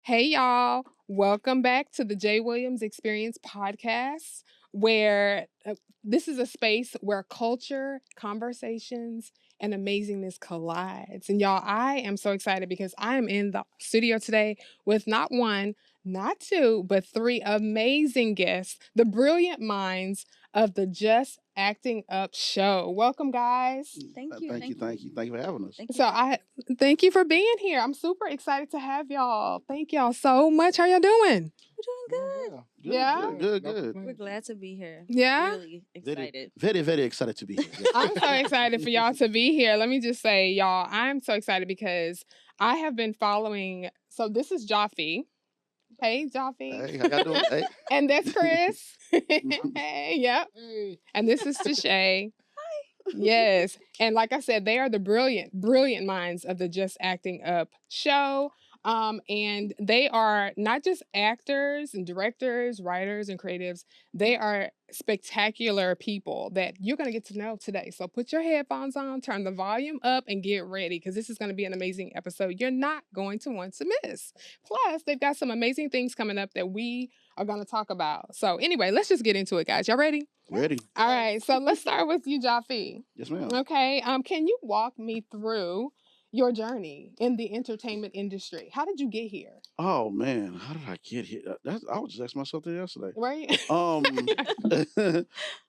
Hey, y'all. Welcome back to the Jay Williams Experience podcast, where this is a space where culture, conversations, and amazingness collides. And y'all, I am so excited because I am in the studio today with not one, not two, but three amazing guests, the brilliant minds of the Just Acting Up show. Welcome, guys. Thank you. Thank you for having us. Thank you. So I thank you for being here. I'm super excited to have y'all. Thank y'all so much. How y'all doing? We're doing good. Yeah. Good. We're glad to be here. Yeah? Really excited. Very excited to be here. Yes. I'm so excited for y'all to be here. Let me just say, y'all, I'm so excited because I have been following. So this is Joffy. Hey, Joffy. Hey, how y'all doing? Hey. And that's Chris. Hey, yep. Hey. And this is TaShay. Yes. And like I said, they are the brilliant minds of the Just Acting Up show. And they are not just actors and directors, writers and creatives. They are spectacular people that you're going to get to know today. So put your headphones on, turn the volume up, and get ready because this is going to be an amazing episode you're not going to want to miss. Plus, they've got some amazing things coming up that we are going to talk about. So anyway, let's just get into it, guys. Y'all ready? Ready? All right, so let's start with you, Joffy. Yes, ma'am. Okay, can you walk me through your journey in the entertainment industry? How did you get here? Oh man, how did I get here? I was just asking myself that yesterday. Right?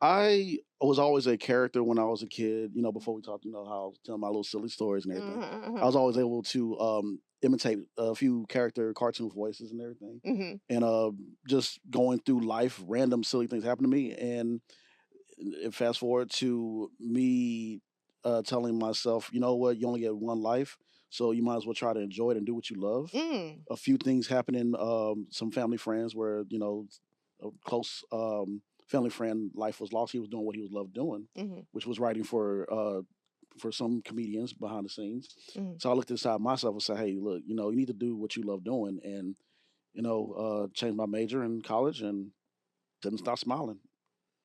I was always a character when I was a kid. You know, before we talked, how I was telling my little silly stories and everything. I was always able to imitate a few character cartoon voices and everything. And just going through life, random silly things happen to me, and fast forward to me telling myself, you know what, you only get one life, so you might as well try to enjoy it and do what you love. A few things happening, some family friends where, a close family friend life was lost. He was doing what he was loved doing, which was writing for some comedians behind the scenes. So I looked inside myself and said, hey, look, you need to do what you love doing, and changed my major in college and didn't stop smiling.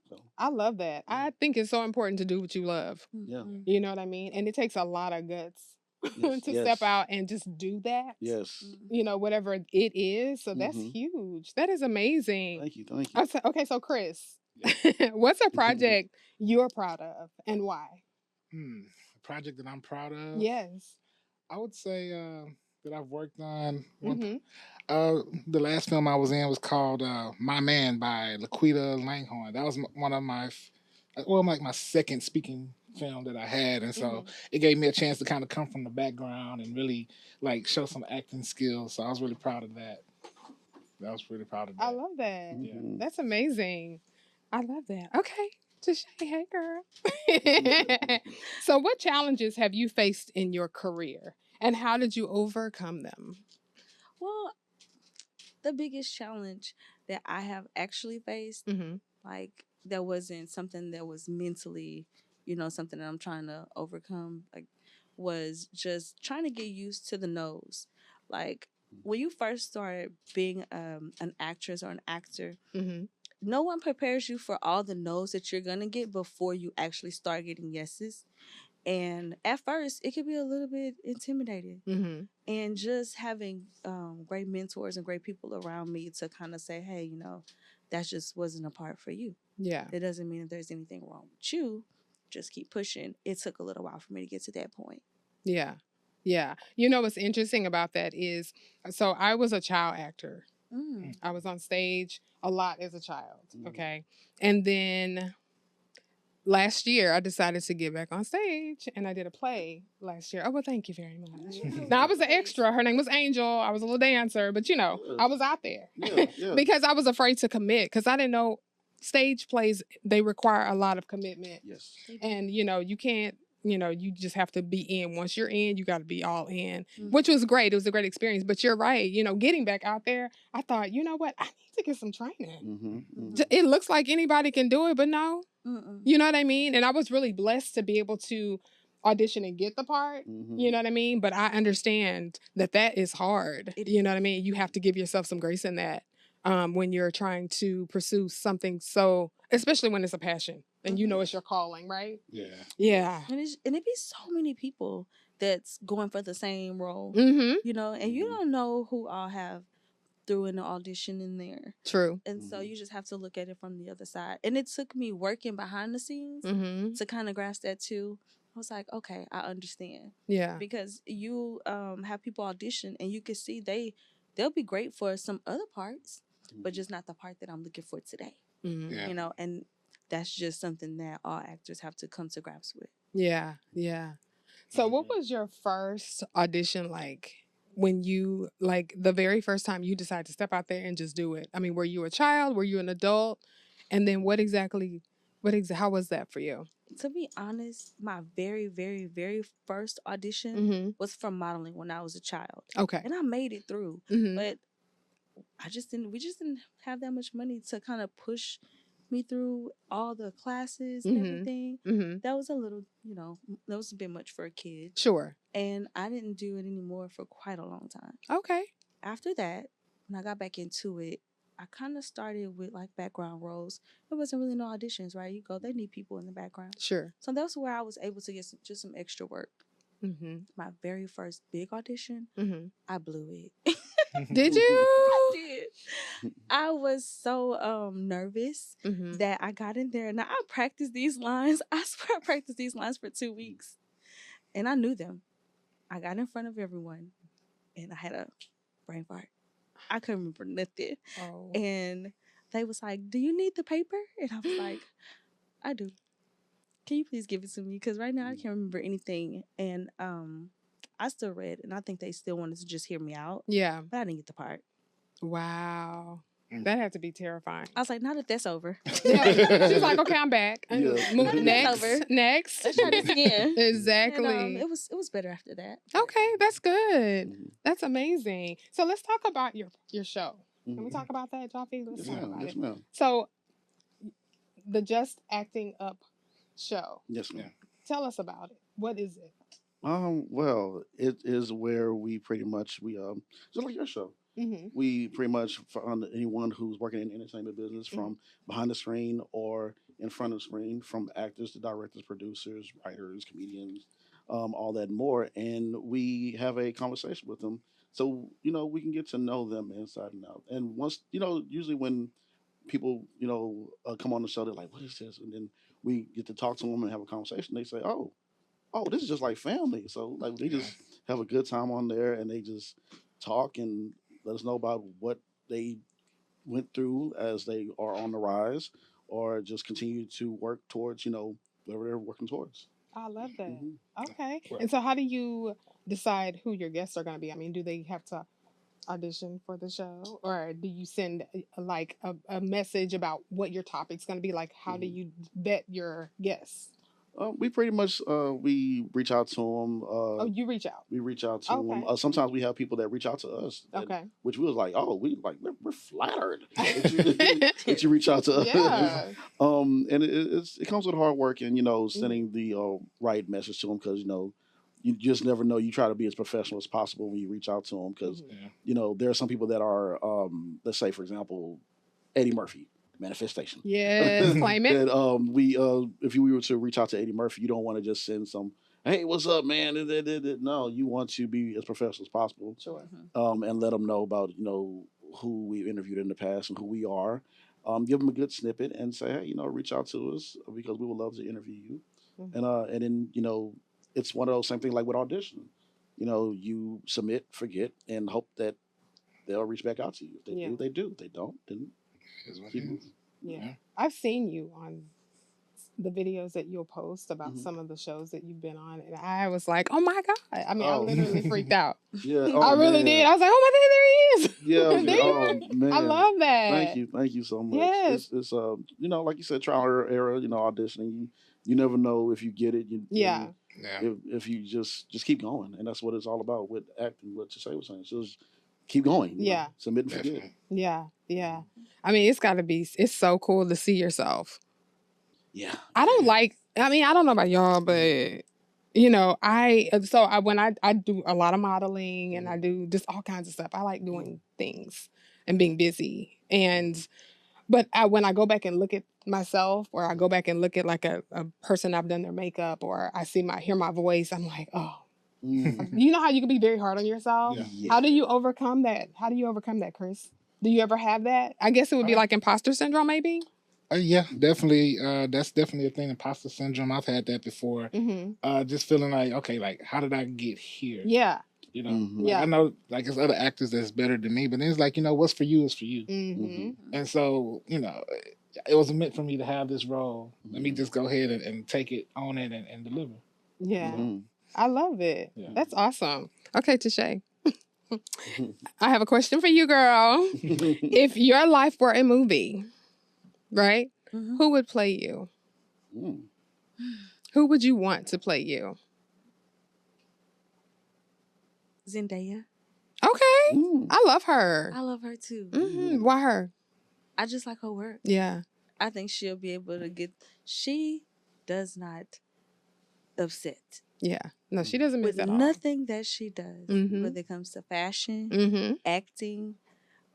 So I love that. I think it's so important to do what you love. yeah. You know what I mean? And it takes a lot of guts Yes, to yes. step out and just do that. Yes. Whatever it is. So that's huge. That is amazing. Thank you. Okay, so Chris, what's a project you're proud of and why? A project that I'm proud of. Yes. I would say that I've worked on. The last film I was in was called My Man by Laquita Langhorne. That was one of my, like my second speaking film that I had, and so it gave me a chance to kind of come from the background and really like show some acting skills. So I was really proud of that. I love that. Yeah. That's amazing. I love that. Okay. TaShay, hey girl. So what challenges have you faced in your career and how did you overcome them? Well, the biggest challenge that I have actually faced, like that wasn't something that was mentally, something that I'm trying to overcome, like was just trying to get used to the nose. Like when you first start being an actress or an actor, no one prepares you for all the no's that you're gonna get before you actually start getting yeses. And at first, it could be a little bit intimidating. And just having great mentors and great people around me to kind of say, hey, that just wasn't a part for you. Yeah. It doesn't mean that there's anything wrong with you. Just keep pushing. It took a little while for me to get to that point. Yeah. Yeah. You know what's interesting about that is, so I was a child actor. I was on stage a lot as a child. Okay. And then last year, I decided to get back on stage and I did a play last year. Oh, well, thank you very much. Now, I was an extra. Her name was Angel. I was a little dancer, but I was out there because I was afraid to commit because I didn't know stage plays, they require a lot of commitment. Yes. And, you can't, you just have to be in. Once you're in, you got to be all in, which was great. It was a great experience. But you're right. Getting back out there, I thought, you know what? I need to get some training. It looks like anybody can do it, but no. You know what I mean? And I was really blessed to be able to audition and get the part. You know what I mean? But I understand that is hard. You know what I mean? You have to give yourself some grace in that when you're trying to pursue something so, especially when it's a passion and it's your calling, right? Yeah. Yeah. And it be so many people that's going for the same role, and you don't know who all have threw in the audition in there. True. And so you just have to look at it from the other side. And it took me working behind the scenes to kind of grasp that too. I was like, okay, I understand. Yeah. Because you have people audition and you can see they'll be great for some other parts, but just not the part that I'm looking for today. Yeah. You know, and that's just something that all actors have to come to grips with. Yeah, yeah. So what was your first audition like when you, like the very first time you decided to step out there and just do it? I mean, were you a child? Were you an adult? And then how was that for you? To be honest, my very, very, very first audition was for modeling when I was a child. Okay. And I made it through. But we just didn't have that much money to kind of push me through all the classes and everything. That was a little, that was a bit much for a kid. Sure. And I didn't do it anymore for quite a long time. Okay. After that, when I got back into it, I kind of started with like background roles. There wasn't really no auditions, right? You go, they need people in the background. Sure. So that's where I was able to get some extra work. My very first big audition, I blew it. Did you? I did. I was so nervous that I got in there and I practiced these lines. I swear I practiced these lines for 2 weeks. And I knew them. I got in front of everyone and I had a brain fart. I couldn't remember nothing. Oh. And they was like, do you need the paper? And I was like, I do. Can you please give it to me? Because right now I can't remember anything. And I still read, and I think they still wanted to just hear me out. Yeah. But I didn't get the part. Wow. That had to be terrifying. I was like, now that that's over. Yeah. She's like, okay, I'm back. Yeah. Next. Let's try this again. Exactly. And, it was better after that. Okay, that's good. That's amazing. So let's talk about your show. Can we talk about that, Joffy? Let's talk about it. Ma'am. So the Just Acting Up show. Yes, ma'am. Tell us about it. What is it? Well, it is where we pretty much just like your show. We pretty much found anyone who's working in the entertainment business, from behind the screen or in front of the screen, from actors to directors, producers, writers, comedians, all that and more. And we have a conversation with them. So, we can get to know them inside and out. And once, usually when people, come on the show, they're like, what is this? And then we get to talk to them and have a conversation. They say, oh, this is just like family. So like they just have a good time on there and they just talk and let us know about what they went through as they are on the rise, or just continue to work towards, whatever they're working towards. I love that. Okay. Right. And so how do you decide who your guests are going to be? I mean, do they have to audition for the show, or do you send like a message about what your topic's going to be? Like, how do you vet your guests? We pretty much we reach out to them. You reach out. We reach out to them. Sometimes we have people that reach out to us. Which we was like, we're flattered that you reach out to us. Yeah. And it comes with hard work and sending the right message to them, because you just never know. You try to be as professional as possible when you reach out to them, because there are some people that are let's say, for example, Eddie Murphy. Manifestation. Yes, claim it. And if we were to reach out to Eddie Murphy, you don't want to just send some, hey, what's up, man? No, you want to be as professional as possible. Sure. And let them know about who we've interviewed in the past and who we are. Give them a good snippet and say, hey, reach out to us because we would love to interview you. And then it's one of those same things like with audition. You submit, forget, and hope that they'll reach back out to you. If they do, they do. If they don't, then. Yeah. I've seen you on the videos that you'll post about some of the shows that you've been on, and I was like, oh my God. I mean, I literally freaked out. Yeah, I really did. I was like, oh my God, there he is. Yeah, man. I love that. Thank you so much. Yes. It's like you said, trial and error, auditioning. You never know if you get it. If you just keep going, and that's what it's all about with acting. What TaShay was saying, so just keep going. Submit and forget. Yeah. I mean, it's so cool to see yourself. Yeah. I don't know about y'all, but when I do a lot of modeling and I do just all kinds of stuff. I like doing things and being busy. But when I go back and look at myself, or I go back and look at like a person I've done their makeup, or I hear my voice, I'm like, oh, You know how you can be very hard on yourself? Yeah. How do you overcome that? Chris? Do you ever have that? I guess it would be like imposter syndrome, maybe? Yeah, definitely. That's definitely a thing. Imposter syndrome. I've had that before. Just feeling like, okay, like how did I get here? Yeah. You know, like, I know like there's other actors that's better than me, but then it's like, you know, what's for you is for you. And so, you know, it was meant for me to have this role. Let me just go ahead and take it, own it, and deliver. Yeah. I love it. Yeah. That's awesome. Okay, TaShay. I have a question for you, girl. If your life were a movie, right? Who would play you? Who would you want to play you? Zendaya. Okay. I love her. I love her too. Why her? I just like her work. Yeah. I think she'll be able to get... She does not upset. Yeah. No, she doesn't miss with at all. nothing that she does. Whether it comes to fashion, acting,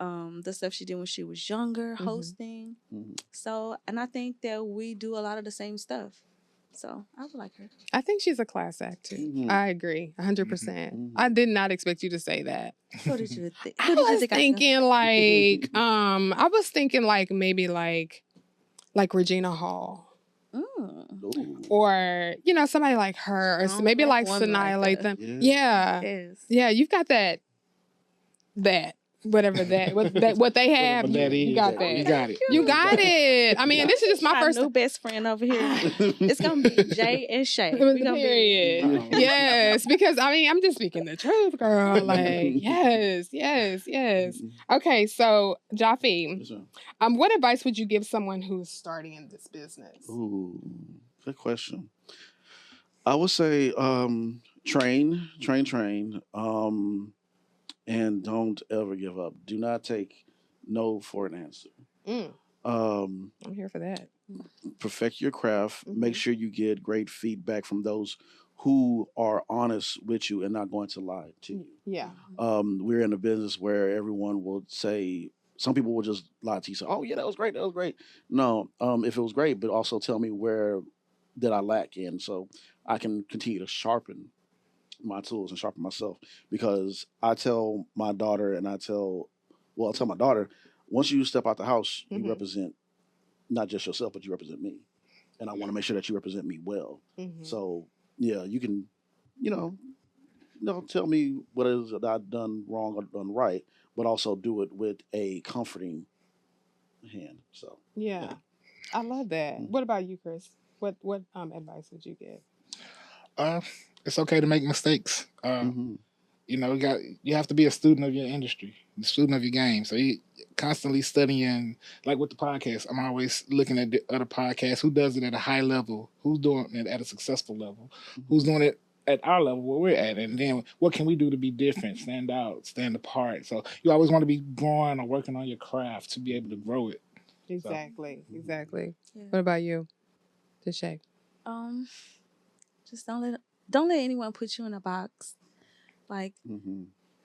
the stuff she did when she was younger, hosting. So, and I think that we do a lot of the same stuff. So, I would like her. I think she's a class act too. I agree, 100%. I did not expect you to say that. What did you think? I was thinking like, I was thinking like maybe like Regina Hall. Or, you know, somebody like her, or maybe like Sanaa Lathan. Yeah. Yeah, you've got that. Whatever that, what they have, you got that. You got it. You got it. I mean, this is just my first new best friend over here. It's gonna be Jay and Shay. We gonna be yes, because I mean, I'm just speaking the truth, girl. Like, yes. Okay, so Joffy, what advice would you give someone who's starting in this business? Ooh, good question. I would say train. And don't ever give up. Do not take no for an answer. I'm here for that. Perfect your craft. Make sure you get great feedback from those who are honest with you and not going to lie to you. Yeah. We're in a business where everyone will say, some people will just lie to you. Say, oh, yeah, that was great. No, if it was great, but also tell me where did I lack in so I can continue to sharpen my tools and sharpen myself, because I tell my daughter and I tell my daughter, once you step out the house, you represent not just yourself, but you represent me. And I want to make sure that you represent me well. So yeah, you can, tell me what it is that I've done wrong or done right, but also do it with a comforting hand. So yeah. I love that. What about you, Chris? What advice would you give? It's okay to make mistakes. You know, you have to be a student of your industry, a student of your game. So you constantly studying, like with the podcast. I'm always looking at the other podcasts. Who does it at a high level? Who's doing it at a successful level? Who's doing it at our level where we're at? And then what can we do to be different, stand out, stand apart? So you always want to be growing or working on your craft to be able to grow it. Exactly. Yeah. What about you, TaShay? Just don't let anyone put you in a box. Like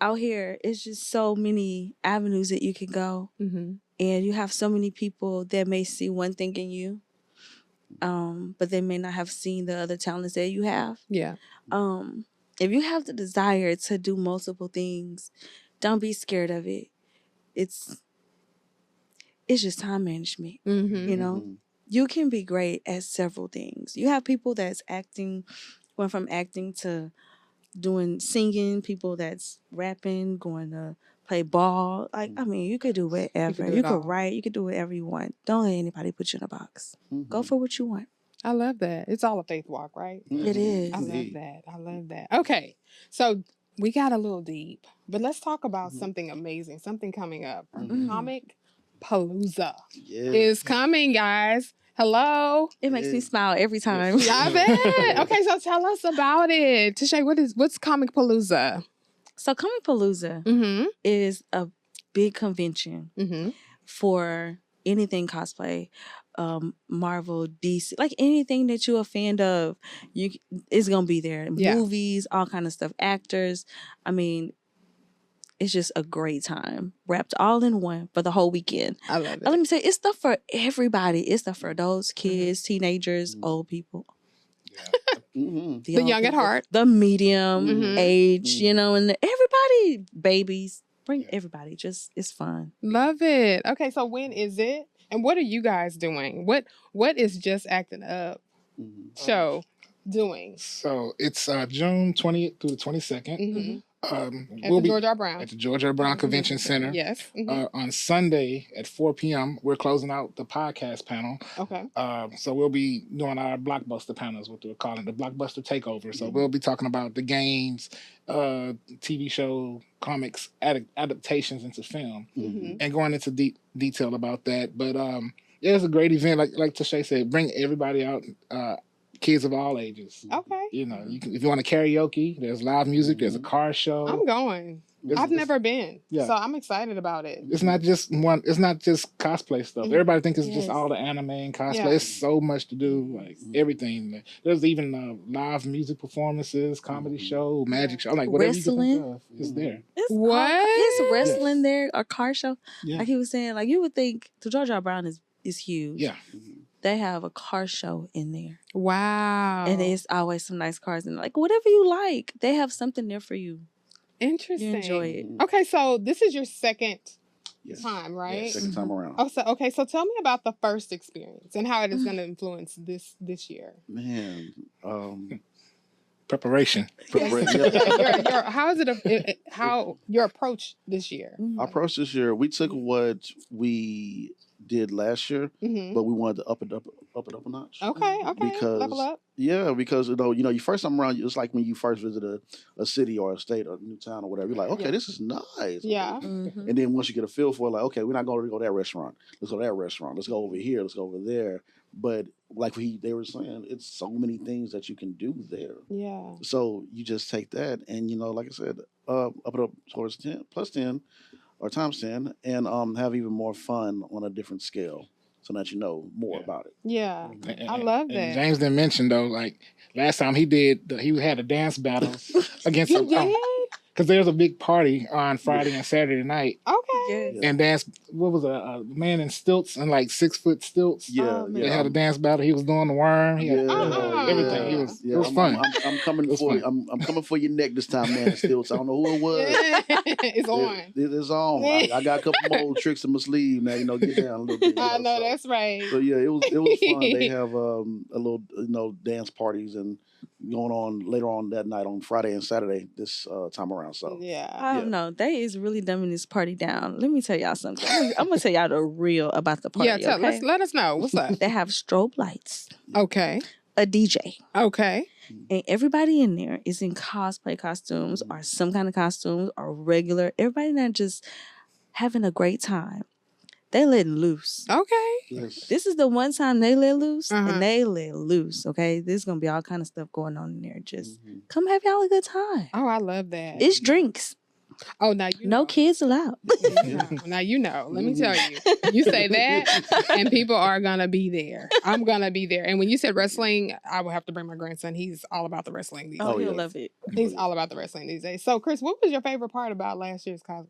out here, it's just so many avenues that you can go, and you have so many people that may see one thing in you, but they may not have seen the other talents that you have. Yeah. If you have the desire to do multiple things, don't be scared of it. It's just time management. You know, you can be great at several things. You have people that's acting, going from acting to doing singing, people that's rapping, going to play ball. Like, I mean, you could do whatever. You could write. You could do whatever you want. Don't let anybody put you in a box. Go for what you want. I love that. It's all a faith walk, right? It is. I love that. Okay, so we got a little deep, but let's talk about something amazing, something coming up. Comic Palooza is coming, guys. Hello. It makes me smile every time. I bet. Okay, so tell us about it. TaShay, what's Comic Palooza? So Comic Palooza is a big convention for anything cosplay, Marvel, DC, like anything that you're a fan of, it's gonna be there. Yeah. Movies, all kind of stuff, actors. I mean, it's just a great time, wrapped all in one for the whole weekend. I love it. Let me say, it's stuff for everybody. It's stuff for adults, kids, teenagers, old people. The young at heart. The medium age, Mm-hmm. And everybody, babies. Bring everybody. Just, it's fun. Love it. Okay, so when is it? And what are you guys doing? What is Just Acting Up show doing? So it's June 20th through the 22nd. Mm-hmm. At We'll the George R. Brown. At the George R. Brown Convention Center. Yes. On Sunday at 4 p.m., we're closing out the podcast panel. Okay. So we'll be doing our blockbuster panels, what we're calling the blockbuster takeover. So we'll be talking about the games, TV show, comics, adaptations into film, and going into detail about that. But yeah, it's a great event. Like TaShay said, bring everybody out. Kids of all ages. Okay. You can, if you want to karaoke, there's live music, there's a car show. I'm going. I've never been. Yeah. So I'm excited about it. It's not just cosplay stuff. Everybody thinks it's just all the anime and cosplay. Yeah. It's so much to do, like everything. There's even live music performances, comedy show, magic show, like whatever wrestling. You can think of is there. Is wrestling there, a car show? Yeah. Like he was saying, like you would think the George R. Brown is huge. Yeah. They have a car show in there. Wow. And there's always some nice cars in there. Like, whatever you like, they have something there for you. Interesting. You enjoy it. Okay, so this is your second time, right? Yes, second time around. Oh, so tell me about the first experience and how it is going to influence this year. Man, preparation. How is it? How your approach this year? Our approach this year, we took what we did last year, but we wanted to up it up a notch. Okay. Because, level up. Yeah, because you first time around, it's like when you first visit a city or a state or a new town or whatever. You're like, okay, this is nice. Yeah. Okay. And then once you get a feel for it, like, okay, we're not going to go to that restaurant. Let's go to that restaurant. Let's go over here. Let's go over there. But like they were saying, it's so many things that you can do there. Yeah. So you just take that and like I said, up it up towards 10 plus 10. Or times 10, and have even more fun on a different scale, so that you know more about it. Yeah, I love that. And James didn't mention though, like last time he had a dance battle against because there's a big party on Friday and Saturday night. Okay. And dance. What was a man in stilts and like 6 foot stilts? Yeah. They had a dance battle. He was doing the worm. He had everything. It was fun. I'm coming for you. I'm coming for your neck this time, man. In stilts. I don't know who it was. It's on. It's on. I got a couple more tricks in my sleeve now. Get down a little bit. I know that's right. So yeah, it was fun. They have a little dance parties and going on later on that night on Friday and Saturday this time around. So I don't know. They is really dumbing this party down. Let me tell y'all something. I'm gonna tell y'all the real about the party. Yeah, let us know what's up. They have strobe lights. Okay. A DJ. Okay. And everybody in there is in cosplay costumes or some kind of costumes or regular. Everybody in there just having a great time. They letting loose. Okay. Yes. This is the one time they let loose, and they let loose. Okay, there's gonna be all kind of stuff going on in there. Just come have y'all a good time. Oh, I love that. It's drinks. Oh, now you know. No kids allowed. Now you know. Let me tell you. You say that, and people are gonna be there. I'm gonna be there. And when you said wrestling, I will have to bring my grandson. He's all about the wrestling these days. Oh, he'll love it. He's all about the wrestling these days. So, Chris, what was your favorite part about last year's Comic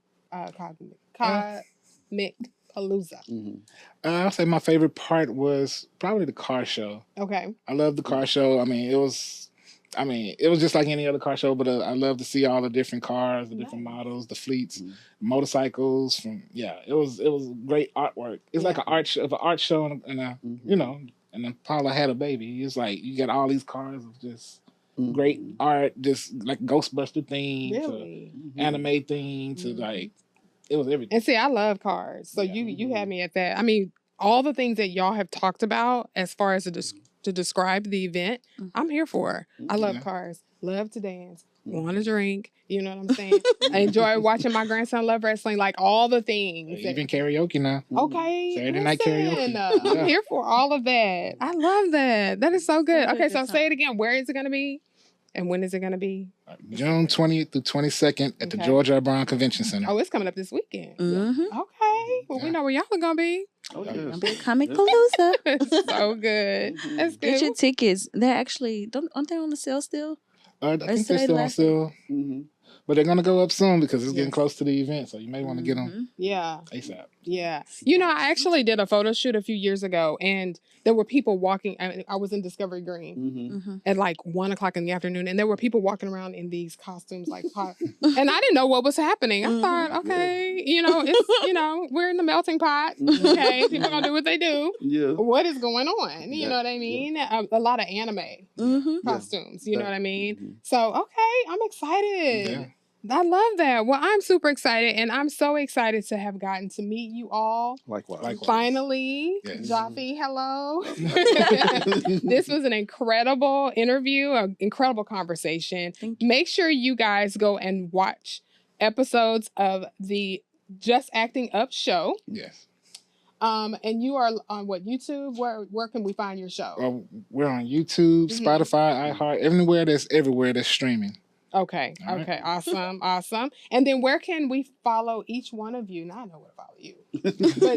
Palooza? I'll say my favorite part was probably the car show. Okay. I love the car show. It was just like any other car show, but I love to see all the different cars, the different models, the fleets, motorcycles. It was great artwork. It's like an art show, and then Paula had a baby. It's like you got all these cars of just great art, just like Ghostbuster theme to anime theme to like. It was everything. And see, I love cars. So you had me at that. I mean, all the things that y'all have talked about as far as to describe the event, I'm here for. I love cars. Love to dance. Want to drink. You know what I'm saying? I enjoy watching my grandson love wrestling. Like all the things. Even karaoke now. Okay. Saturday night karaoke. I'm here for all of that. I love that. That is so good. Okay, so say it again. Where is it going to be? And when is it going to be? June 20th through 22nd at the George R. Brown Convention Center. Oh, it's coming up this weekend. Okay. Well, we know where y'all are going to be. Oh, yes. Gonna be a Comic Palooza. So good. That's good. Get your tickets. They're actually, aren't they on the sale still? I think they're still on sale. But they're gonna go up soon because it's getting close to the event, so you may want to get them. Yeah. ASAP. Yeah. You know, I actually did a photo shoot a few years ago, and there were people walking. I was in Discovery Green at like 1:00 in the afternoon, and there were people walking around in these costumes, like, and I didn't know what was happening. I thought, okay, it's, we're in the melting pot. Okay, people gonna do what they do. Yeah. What is going on? You know what I mean? A lot of anime costumes. You know what I mean? So, okay, I'm excited. Yeah. I love that. Well, I'm super excited, and I'm so excited to have gotten to meet you all. Likewise. Finally, Yes. Joffy, hello. This was an incredible interview, an incredible conversation. Make sure you guys go and watch episodes of the Just Acting Up show. Yes. And you are on what, YouTube? Where can we find your show? We're on YouTube, Spotify, iHeart, everywhere that's streaming. Okay. All Okay. right. Awesome. And then where can we follow each one of you? Now I know where to follow you. But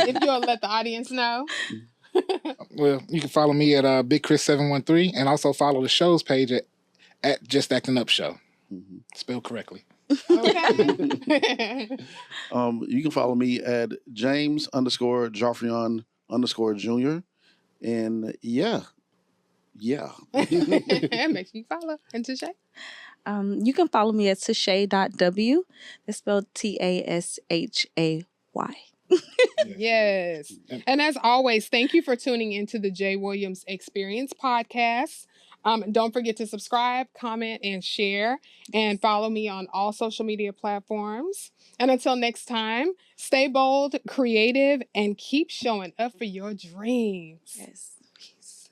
if you'll let the audience know. Well, you can follow me at Big Chris 713 and also follow the show's page at Just Acting Up Show. Spelled correctly. Okay. You can follow me at James_Joffrion_Jr. And yeah. Make sure you follow. And TaShay? You can follow me at TaShay.w. It's spelled TASHAY. Yes. And as always, thank you for tuning into the Jay Williams Experience podcast. Don't forget to subscribe, comment, and share. And follow me on all social media platforms. And until next time, stay bold, creative, and keep showing up for your dreams. Yes. Peace.